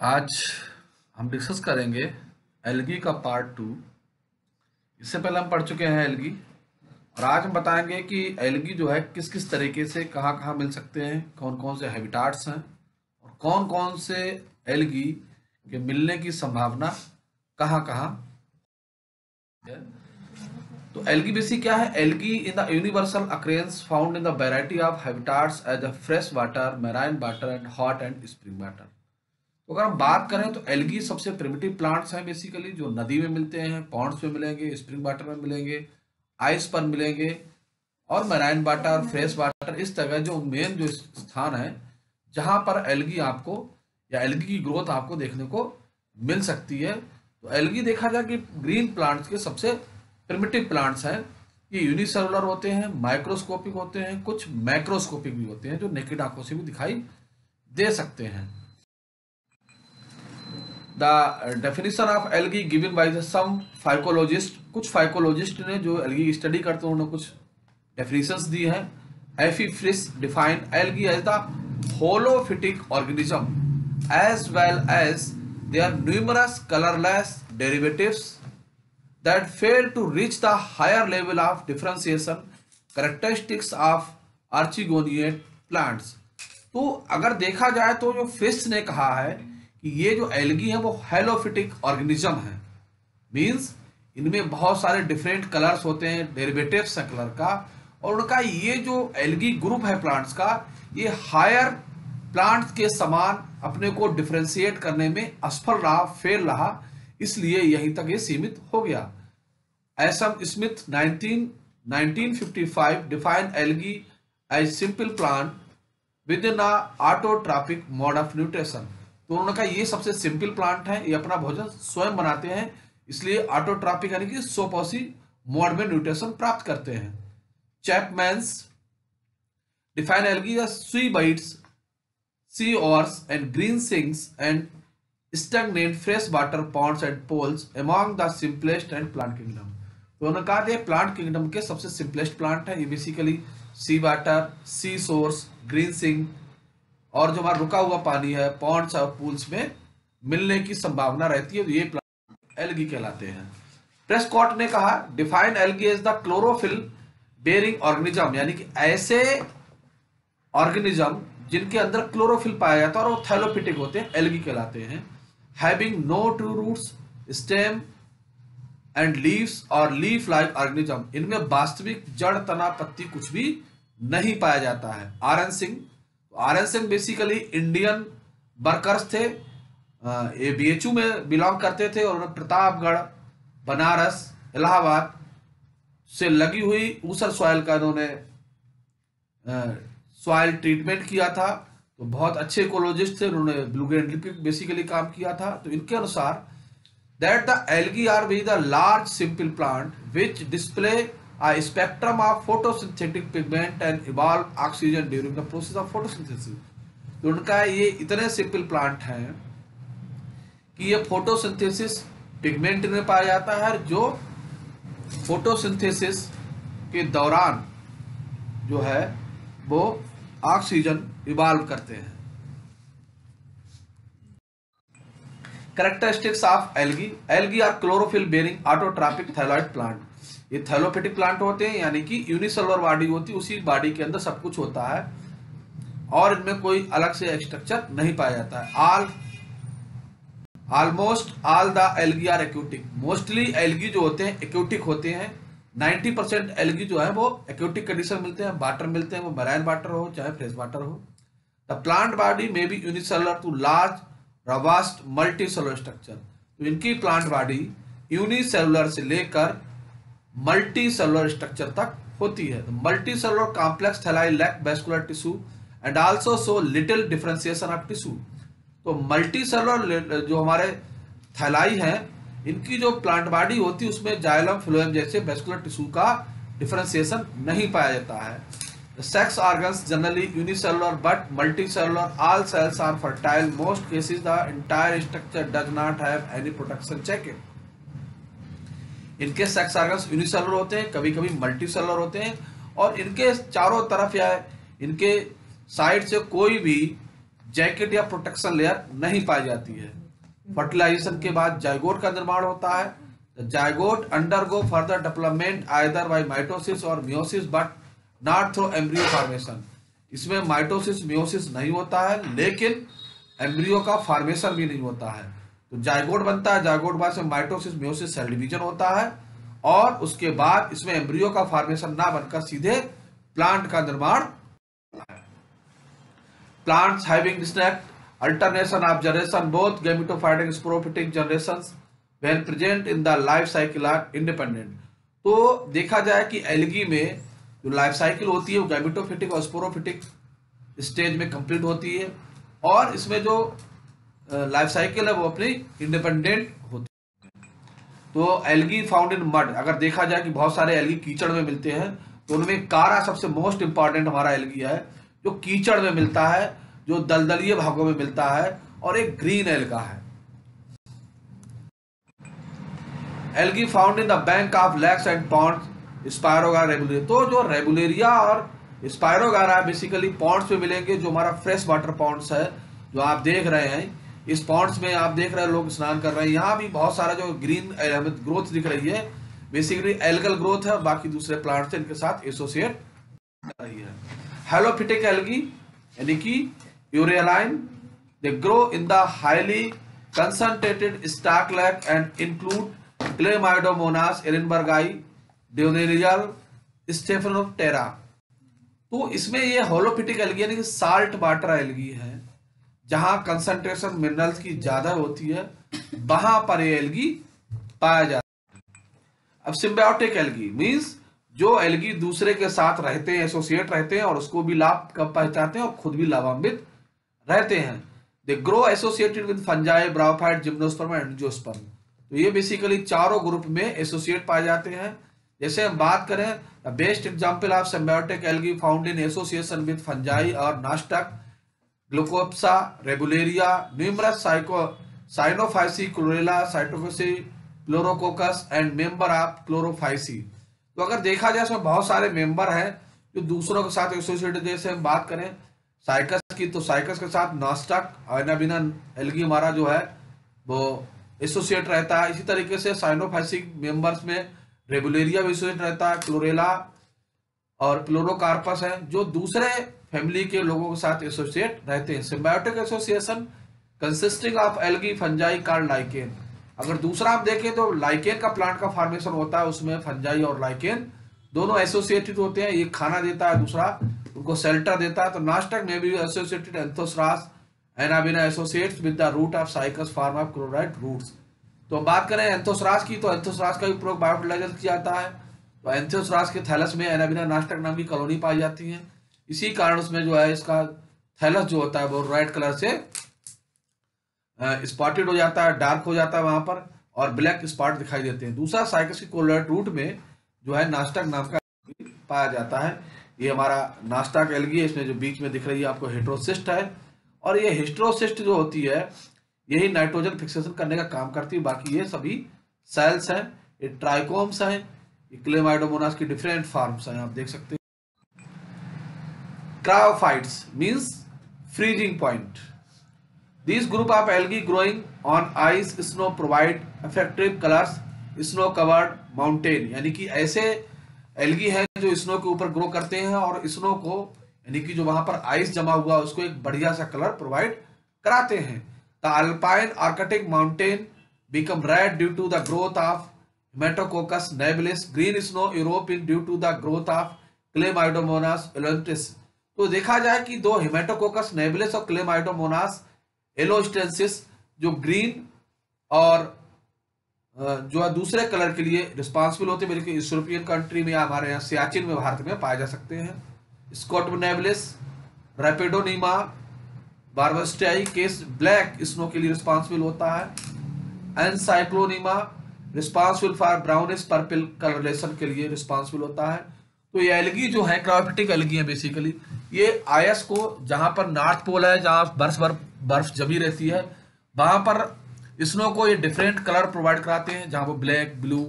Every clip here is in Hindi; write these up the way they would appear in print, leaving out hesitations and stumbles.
आज हम डिस्कस करेंगे एल्गी का पार्ट 2। इससे पहले हम पढ़ चुके हैं एल्गी, और आज हम बताएंगे कि एल्गी जो है किस किस तरीके से कहाँ कहाँ मिल सकते हैं, कौन कौन से हैबिटाट्स हैं और कौन कौन से एल्गी के मिलने की संभावना कहाँ कहाँ है। तो एल्गी बेसिक क्या है? Algae in the universal occurrence found in the variety of habitats as a fresh water, marine water and hot and spring water. तो अगर हम बात करें तो एल्गी सबसे प्रिमिटिव प्लांट्स हैं बेसिकली, जो नदी में मिलते हैं, पॉन्ड्स में मिलेंगे, स्प्रिंग वाटर में मिलेंगे, आइस पर मिलेंगे, और मैराइन वाटर, फ्रेश वाटर, इस तरह जो मेन जो स्थान है जहां पर एल्गी आपको या एल्गी की ग्रोथ आपको देखने को मिल सकती है। तो एल्गी देखा जाए कि ग्रीन प्लांट्स के सबसे प्रिमिटिव प्लांट्स हैं। ये यूनिसेलुलर होते हैं, माइक्रोस्कोपिक होते हैं, कुछ मैक्रोस्कोपिक भी होते हैं जो नेकेड आंखों से भी दिखाई दे सकते हैं। The definition of algae given by some phycologist, कुछ फाइकोलॉजिस्ट ने जो एल्गी की स्टडी करते हैं उन्होंने कुछ डेफिनेशंस दी हैं। F E Fritsch define algae as the holophytic organism as well as their numerous colourless derivatives that fail to reach the higher level of differentiation characteristics of archegoniate plants। तो अगर देखा जाए तो जो फिश ने कहा है कि ये जो एल्गी है वो हेलोफिटिक ऑर्गेनिज्म है, मींस इनमें बहुत सारे डिफरेंट कलर्स होते हैं, डेरिवेटिव्स है कलर का, और उनका ये जो एल्गी ग्रुप है प्लांट्स का, ये हायर प्लांट्स के समान अपने को डिफरेंशिएट करने में असफल रहा, फेल रहा, इसलिए यहीं तक ये सीमित हो गया। एसम Smith 1955 define algae as simple plant within autotrophic mode of nutrition. तो उन्होंने कहा ये सबसे सिंपल प्लांट है, ये अपना भोजन स्वयं बनाते हैं, इसलिए ऑटोट्रॉपिक यानी कि सोपोसी मोड में न्यूट्रिशन प्राप्त करते हैं। Chapman's define algae as sea weeds, sea oars and green scums and stagnant fresh water ponds and pools among the simplest and plant kingdom। तो उन्होंने कहा ये प्लांट किंगडम के सबसे सिंपलेस्ट प्लांट है। ये बेसिकली सी वाटर, सी सोर्स, ग्रीन सिंक और जो हमारा रुका हुआ पानी है, पॉन्ड्स और पूल्स में मिलने की संभावना रहती है, तो ये प्लांट एल्गी कहलाते हैं। प्रेस्कॉट ने कहा define algae as the chlorophyll bearing organism, यानी कि ऐसे ऑर्गेनिज्म जिनके अंदर क्लोरोफिल पाया जाता है और वो थैलोपिटिक होते हैं, एल्गी कहलाते हैं। Having no true roots, stem and leaves और leaf like organism, इनमें वास्तविक जड़, तना, पत्ती कुछ भी नहीं पाया जाता है। R N Singh basically Indian workers थे, ये बीएचयू में बिलोंग करते थे, और प्रतापगढ़, बनारस, इलाहाबाद से लगी हुई ऊसर सॉइल का इन्होंने सॉइल ट्रीटमेंट किया था, तो बहुत अच्छे इकोलॉजिस्ट थे, उन्होंने ब्लू ग्रेन बेसिकली काम किया था। तो इनके अनुसार that the algae are we the large simple plant which display a spectrum of photosynthetic pigment and evolve oxygen during the process of photosynthesis. तो उनका ये इतने सिंपल प्लांट हैं कि ये फोटोसिंथेसिस पिगमेंट में पाया जाता है, जो फोटोसिंथेसिस के दौरान जो है वो ऑक्सीजन इवॉल्व करते हैं। Characteristics of algae, algae are chlorophyll bearing autotrophic thalloid plant. ये थैलोपिटिक प्लांट होते हैं, यानी कि यूनिसेलुलर बॉडी होती है, उसी बॉडी के अंदर सब कुछ होता है और इनमें कोई अलग से स्ट्रक्चर नहीं पाया जाता है। Almost all the algae are aquatic, mostly algae जो होते हैं एक्यूटिक होते हैं। 90% एल्गी जो है वो एक्यूटिक कंडीशन मिलते हैं, वाटर मिलते हैं, वो मैराइन वाटर हो चाहे फ्रेश वाटर हो। द प्लांट बॉडी में बी यूनिसेलुलर टू लार्ज रवास्ट मल्टी सेलुलर स्ट्रक्चर। तो इनकी प्लांट बॉडी यूनिसेलुलर से लेकर मल्टी सेलुलर स्ट्रक्चर तक होती है। Multi cellular complex thalli lack vascular tissue and also so little differentiation of tissue. तो मल्टी सेलुलर जो हमारे थैलाई हैं, इनकी जो प्लांट बॉडी होती है उसमें जाइलम, फ्लोएम जैसे वेस्कुलर टिश्यू का डिफरेंशिएशन नहीं पाया जाता है। Sex organs generally unicellular but multicellular, all cells are fertile, most cases the entire structure does not have any protection check. इनके सेक्स ऑर्गन्स यूनिसेलुलर होते हैं, कभी कभी मल्टीसेलुलर होते हैं, और इनके चारों तरफ या इनके साइड से कोई भी जैकेट या प्रोटेक्शन लेयर नहीं पाई जाती है। फर्टिलाइजेशन के बाद जाइगोट का निर्माण होता है। Zygote undergo further development either by mitosis or meiosis but not through embryo formation. इसमें माइटोसिस मियोसिस नहीं होता है, लेकिन एम्ब्रियो का फॉर्मेशन भी नहीं होता है। तो जाइगोट बनता है, जाइगोट बाद से माइटोसिस मियोसिस सेल डिवीजन होता है, और उसके बाद इसमें एम्ब्रियो का फॉर्मेशन ना बनकर सीधे प्लांट का निर्माण। Plants having distinct alternation of generation, both gametophytic and sporophytic generations when present in the life cycle are independent। तो देखा जाए कि एल्गी में जो लाइफ साइकिल होती है वो गैमेटोफिटिक और स्पोरोफिटिक स्टेज में कंप्लीट होती है, और इसमें जो लाइफ साइकिल है वो अपनी इंडिपेंडेंट होती है। तो एल्गी फाउंड इन मड, अगर देखा जाए कि बहुत सारे एल्गी कीचड़ में मिलते हैं, तो उनमें कारा सबसे मोस्ट इंपॉर्टेंट हमारा एल्गी है जो कीचड़ में मिलता है, जो दलदलीय भागों में मिलता है, और एक ग्रीन एल्गा है। Algae found in the bank of lakes and ponds spirogyra रेबुलेरिया। तो जो रेबुलेरिया और स्पायरोगारा बेसिकली पॉन्ड्स में मिलेंगे, जो हमारा फ्रेश वाटर पॉन्ड्स है जो आप देख रहे हैं। इस पॉन्ड्स में आप देख रहे हैं लोग स्नान कर रहे हैं। यहाँ भी बहुत सारा जो ग्रीन ग्रोथ दिख रही है, बेसिकली एल्गल ग्रोथ है, और बाकी दूसरे प्लांट से इनके साथ एसोसिएट कर रही है। हेलोफिटिक एल्गी यानी कि euryhaline, they grow in the highly concentrated stark lake and include Chlamydomonas ehrenbergii, Dunaliella, Stephanoptera. तो इसमें ये होलोफिटिक एल्गी यानी कि साल्ट वाटर एल्गी है, जहां कंसंट्रेशन मिनरल्स की ज्यादा होती है, वहां पर ये एल्गी पाया जाता है। अब सिम्बायोटिक एल्गी मींस जो एल्गी दूसरे के साथ रहते हैं, एसोसिएट रहते हैं, और उसको भी लाभ पहुंचाते हैं और खुद भी लाभान्वित रहते हैं। They grow associated with fungi, bryophyte, gymnosperm and angiosperm. तो ये बेसिकली चारों ग्रुप में एसोसिएट पाए जाते हैं। जैसे हम बात करें, the best example of symbiotic algae found in association with fungi और नास्टक, ग्लूकोप्सा, रेबुलेरिया, न्यूमरस साइनोफाइसी, क्लोरेला, साइटोफोसी, Pleurococcus and member of Chlorophyceae. तो अगर देखा जाए इसमें बहुत सारे मेंबर हैं जो दूसरों के साथ एसोसिएटेड। जैसे हम बात करें साइकस की, तो साइकस के साथ नास्टक आयनाबिना एल्गी हमारा जो है वो एसोसिएट रहता है। इसी तरीके से साइनोफाइसिक मेंबर्स में रेबुलेरिया भी एसोसिएट रहता है, क्लोरेला और प्लोरोकार्पस है जो दूसरे फैमिली के लोगों के साथ एसोसिएट रहते हैं। Symbiotic association consisting of algae fungi called lichen. अगर दूसरा आप देखें तो लाइकेन का प्लांट का फॉर्मेशन होता है, उसमें फंजाई और लाइकेन दोनों एसोसिएटेड होते हैं। एक खाना देता है, दूसरा उनको शेल्टर देता है। तो नास्टक में भी associated Anthoceros Anabaena associates with the root of Cycas form of coralloid roots. तो बात करें एंथोसरास की, तो एंथोसरास का भी प्रयोग बायोफर्टिलाइजर किया जाता है। तो एंथोसरास के थैलस में एनाबिना नास्टक नाम की कॉलोनी पाई जाती है। इसी कारण उसमें जो है इसका थैलस जो होता है वो रेड कलर से स्पॉटेड हो जाता है, डार्क हो जाता है वहां पर, और ब्लैक स्पॉट दिखाई देते हैं। दूसरा साइकस की क्लोराइड रूट में जो है नास्टक नाम का पाया जाता है। ये हमारा नास्टक एल्गी है, इसमें जो बीच में दिख रही है आपको हेटेरोसिस्ट है, और ये हिस्टेरोसिस्ट जो होती है यही नाइट्रोजन फिक्सेशन करने का काम करती है। बाकी ये सभी सेल्स हैं, ये ट्राइकोम्स हैं, ये क्लेमाइडोमोनास की डिफरेंट फॉर्म्स हैं, आप देख सकते हैं। Cryophytes means freezing point. These group of algae growing on ice snow provide effective colors snow covered mountain। यानी कि ऐसे एल्गी हैं जो स्नो के ऊपर ग्रो करते हैं और स्नो को यानी कि जो वहां पर आइस जमा हुआ उसको एक बढ़िया सा कलर प्रोवाइड कराते हैं। The alpine arctic mountain become red due to the growth of Haematococcus nivalis, green snow Europe in due to the growth of Chlamydomonas yellowstonensis. तो देखा जाए कि दो हेमेटोकोकस नेबुलिस और क्लेमाइडोमोनास एलोस्टेंसिस जो ग्रीन और जो है दूसरे कलर के लिए रिस्पॉन्सिबल होते हैं, बल्कि यूरोपियन कंट्री में या हमारे यहाँ सियाचिन में भारत में पाए जा सकते हैं। स्कॉटनेबुलिस, रैपिडोनीमा, बार्बस्टाई केस ब्लैक स्नो के लिए रिस्पॉन्सिबल होता है। Ancylonema responsible for brownish purple colouration के लिए रिस्पॉन्सिबल होता है। तो ये एल्गी जो है क्रायोफिटिक एल्गी है बेसिकली। ये आयस को जहां पर नॉर्थ पोल है, जहां बर्फ जमी रहती है, वहां पर स्नो को ये डिफरेंट कलर प्रोवाइड कराते हैं, जहां वो ब्लैक, ब्लू,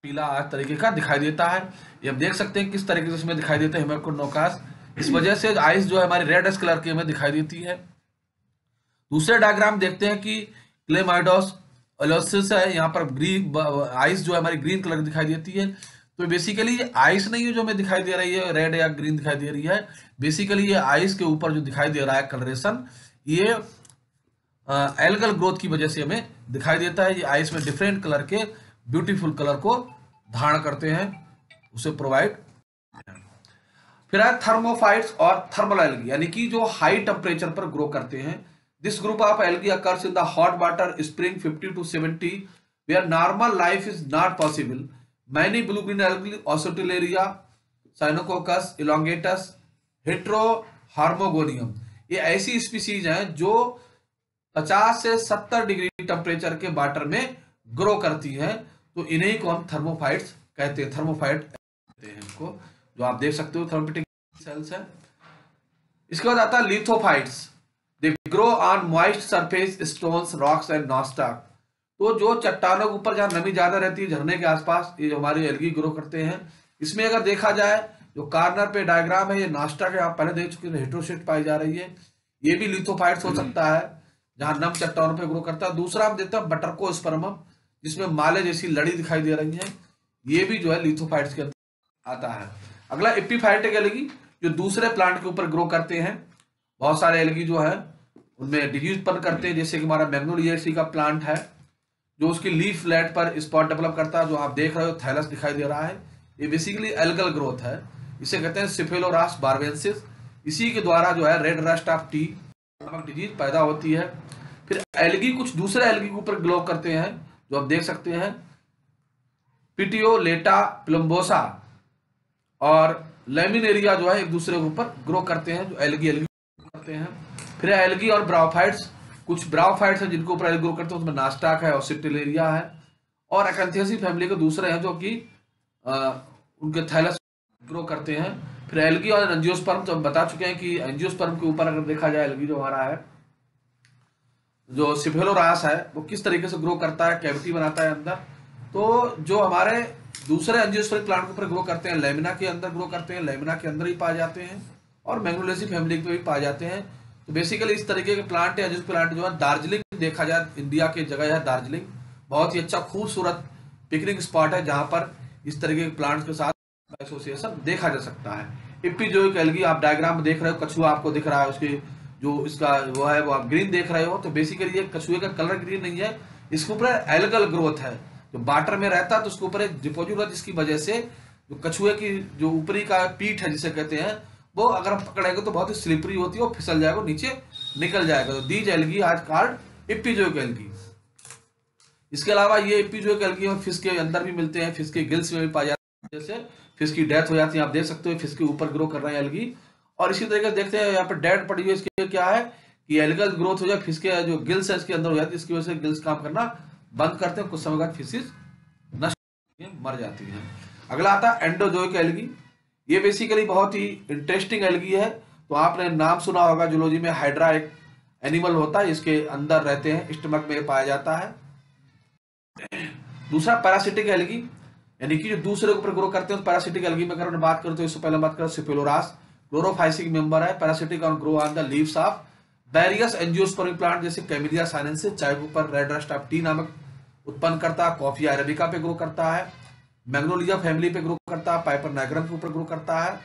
पीला आदि तरीके का दिखाई देता है। ये आप देख सकते हैं किस तरीके से इसमें दिखाई देता है। हेमेटोकोकस इस वजह से आइस जो है हमारी रेड कलर की हमें दिखाई देती है। दूसरे डायग्राम देखते हैं कि क्लेमाइडोस एलोसिस है, यहाँ पर ग्रीन आइस जो है हमारी ग्रीन कलर दिखाई देती है। तो बेसिकली ये आइस नहीं है जो हमें दिखाई दे रही है रेड या ग्रीन दिखाई दे रही है, बेसिकली ये आइस के ऊपर जो दिखाई दे रहा है कलरेशन, ये एल्गल ग्रोथ की वजह से हमें दिखाई देता है। ये आइस में डिफरेंट कलर के ब्यूटीफुल कलर को धारण करते हैं, उसे प्रोवाइड। फिर है थर्मोफाइट्स और थर्मल एल्गी, यानी कि जो हाई टेम्परेचर पर ग्रो करते हैं। This group of algae occurs in the hot water spring 50 to 70 where normal life is not possible. Many blue green algae, Oscillatoria, Cyanococcus elongatus, Heteroharmogonium, ये ऐसी स्पीसीज हैं जो 50 से 70 डिग्री टेम्परेचर के वाटर में ग्रो करती हैं। तो इन्हीं को हम थर्मोफाइट्स कहते हैं, थर्मोफाइट कहते हैं इनको, जो आप देख सकते हो थर्मोफिटिक सेल्स है। इसके बाद आता है lithophytes, they grow on moist surface stones rocks and Nostoc. तो जो चट्टानों के ऊपर जहां नमी ज्यादा रहती है, झरने के आसपास, ये जो हमारी एल्गी ग्रो करते हैं। इसमें अगर देखा जाए जो कॉर्नर पे डायग्राम है, ये नॉस्टाक है, आप पहले देख चुके हैं, हेट्रोसिट पाई जा रही है, ये भी लिथोफाइट्स हो सकता है जहां नम चट्टानों पे ग्रो करता है। दूसरा हम देखते हैं बटरकोस्पर्मम, जिसमें माले जैसी लड़ी दिखाई दे रही है, ये भी जो है लिथोफाइट्स के अंदर आता है। अगला एपिफाइटिक एल्गी, जो दूसरे प्लांट के ऊपर ग्रो करते हैं। बहुत सारे एल्गी जो है उनमें डिजीज उत्पन्न करते हैं, जैसे कि हमारा मैग्नोलिएसी का प्लांट है, जो उसकी लीफ फ्लैट पर स्पॉट डेवलप करता है, जो आप देख रहे हो थैलस दिखाई दे रहा है। ये बेसिकली एल्गल ग्रोथ है, इसे कहते हैं सिफेलोरास बार्बेंसिस। इसी के द्वारा जो है रेड रस्ट ऑफ टी नामक डिजीज पैदा होती है। फिर एल्गी कुछ दूसरे एल्गी के ऊपर ग्रो करते हैं, जो आप देख सकते हैं पिटियोलेटा प्लम्बोसा और लेमिनेरिया जो है एक दूसरे के ऊपर ग्रो करते हैं, जो एल्गी करते हैं। फिर एल्गी और ब्राओफाइट्स, कुछ ब्राओफाइट्स हैं जिनके ऊपर एल्गी ग्रो करते हैं, उसमें नास्टाक है, ऑसिटिलेरिया है, और अकैंथियेसी फैमिली के दूसरे हैं जो कि उनके थैलस ग्रो करते हैं। फिर एल्गी और एंजियोस्पर्म, तो हम बता चुके हैं कि एंजियोस्पर्म के ऊपर अगर देखा जाए एल्गी जो हमारा है, जो सिफेलोरास है, वो किस तरीके से ग्रो करता है, कैविटी बनाता है अंदर। तो जो हमारे दूसरे एंजियोस्पर्म प्लांट के ऊपर ग्रो करते हैं, लेमिना के अंदर ग्रो करते हैं, लेमिना के अंदर ही पाए जाते हैं, और मैग्नोलिएसी फैमिली पे भी पाए जाते हैं। तो बेसिकली इस तरीके के प्लांट है, एंजियोस्पर्म प्लांट जो है दार्जिलिंग देखा जाए, इंडिया की जगह है दार्जिलिंग, बहुत ही अच्छा खूबसूरत पिकनिक स्पॉट है जहां पर इस तरीके के प्लांट्स के साथ एसोसिएशन देखा जा सकता है। एपिजोइक एल्गी आप डायग्राम में देख रहे हो, कछुआ आपको दिख रहा है, उसकी जो इसका वो है वो आप ग्रीन देख रहे हो। तो बेसिकली ये कछुए का कलर ग्रीन नहीं है, इसके ऊपर एल्गल ग्रोथ है, जो वाटर में रहता है तो उसके ऊपर एक डिपोजिट होता है, जिसकी वजह से जो कछुए की जो ऊपरी का पीठ है जिसे कहते हैं, वो अगर हम पकड़ेंगे तो बहुत ही स्लिपरी होती है, वो फिसल जाएगा, नीचे निकल जाएगा। तो दीज एल्गी आज कॉल्ड एपिजोइक एल्गी। इसके अलावा ये एपिजोइक एल्गी और फिश के अंदर भी मिलते हैं, फिश के गिल्स में भी पाए जाते हैं, जैसे फिश की डेथ हो जाती है, आप देख सकते हो फिश के ऊपर ग्रो कर रहे हैं एल्गी। और इसी तरीके से देखते हैं यहाँ पर डेड पड़ी हुई है, इसके क्या है कि एल्गल ग्रोथ हो जाए, फिश के जो गिल्स है इसके अंदर हो जाती है, इसकी वजह से गिल्स काम करना बंद करते हैं, कुछ समय बाद फिशेस नष्ट मर जाती हैं। अगला आता है एंडोजोइक एल्गी, ये बेसिकली बहुत ही इंटरेस्टिंग एल्गी है। तो आपने नाम सुना होगा जूलॉजी में, हाइड्रा एक एनिमल होता है, इसके अंदर रहते हैं, स्टमक में पाया जाता है। दूसरा पैरासिटिक एल्गी, यानी कि जो दूसरे के ऊपर ग्रो करते हैं। पैरासिटिक एल्गी में अगर बात करें तो इससे पहले बात करें सिफेलोरास, क्लोरोफाइसिक मेंबर है, पैरासिटिक और grow on the leaves of various angiosperm plant, जैसे कैमिलिया साइनेंसिस, चाय के ऊपर रेड रस्ट ऑफ टी नामक उत्पन्न करता है, कॉफी अरेबिका पे ग्रो करता है, मैग्नोलिया फैमिली पे ग्रो करता है, पाइपर नाइग्रम के ऊपर ग्रो करता है।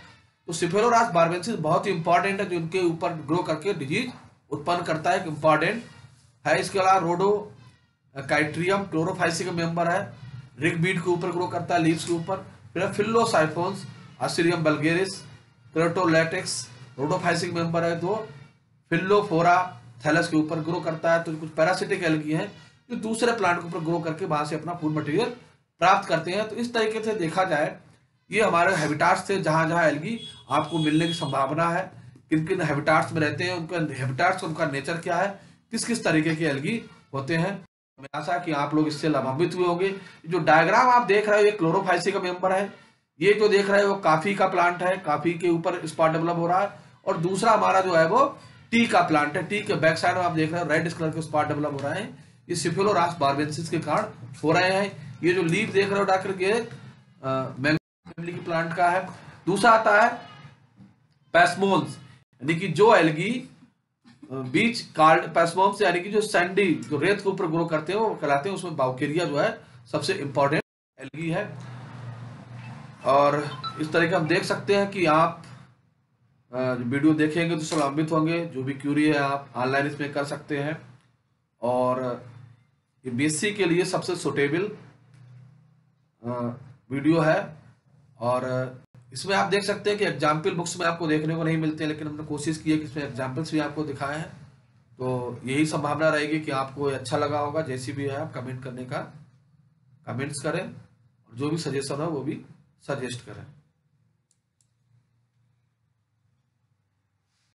तो सिफेलोरास बार्बेंसिस बहुत ही इंपॉर्टेंट है, जो उनके ऊपर ग्रो करके डिजीज उत्पन्न करता है, इंपॉर्टेंट है। इसके अलावा रोडो काइट्रियम क्लोरोफाइसिक मेंबर है, रिगबीड के ऊपर ग्रो करता है, लीव्स के ऊपर। फिर फिलोसाइफोन्स, आसिरियम बल्गेरिस, क्रेटोलैटिक्स रोडोफाइसिक मेंबर है, तो फिलोफोरा थैलस के ऊपर ग्रो करता है। तो कुछ पैरासिटिक एल्गी हैं जो दूसरे प्लांट के ऊपर ग्रो करके वहां से अपना फूड मटेरियल प्राप्त करते हैं। तो इस तरीके से देखा जाए ये हमारे हैबिटाट्स थे, जहां जहां एल्गी आपको मिलने की संभावना है, किन किन हैबिटाट्स में रहते हैं, उनका हैबिटाट्स, उनका नेचर क्या है, किस किस तरीके के एल्गी होते हैं। मैं आशा कि आप लोग इससे लाभान्वित हुए होंगे। जो डायग्राम आप देख रहे हो ये क्लोरोफाइसी का मेंबर है, ये जो देख रहे हो वो काफी का प्लांट है, काफी के ऊपर स्पॉट डेवलप हो रहा है। और दूसरा हमारा जो है वो टी का प्लांट है, टी के बैक साइड में आप देख रहे हो रेड कलर के स्पॉट डेवलप हो रहे हैं, ये सिफेलोरास बार्बेंसिस के कारण हो रहे हैं। ये जो लीव देख रहे हो डॉक्टर के मैंगो फैमिली की प्लांट का है। दूसरा आता है पैस्मोल्स, यानी कि जो एल्गी बीच कार्ड पैस्मोम्स, यानी कि जो सैंडी, जो रेत के ऊपर ग्रो करते हैं वो कहलाते हैं। उसमें बाउकेरिया जो है सबसे इंपॉर्टेंट एल्गी है। और इस तरह के हम देख सकते हैं कि आप वीडियो देखेंगे तो लाभान्वित होंगे। जो भी क्यूरी है आप ऑनलाइन इसमें कर सकते हैं। और ये बीएससी के लिए सबसे सुटेबल वीडियो है। और इसमें आप देख सकते हैं कि एग्जाम्पल बुक्स में आपको देखने को नहीं मिलते हैं, लेकिन हमने कोशिश की है कि इसमें एग्जाम्पल्स भी आपको दिखाए हैं। तो यही संभावना रहेगी कि आपको अच्छा लगा होगा। जैसी भी है आप कमेंट करने का कमेंट्स करें, और जो भी सजेशन हो वो भी सजेस्ट करें।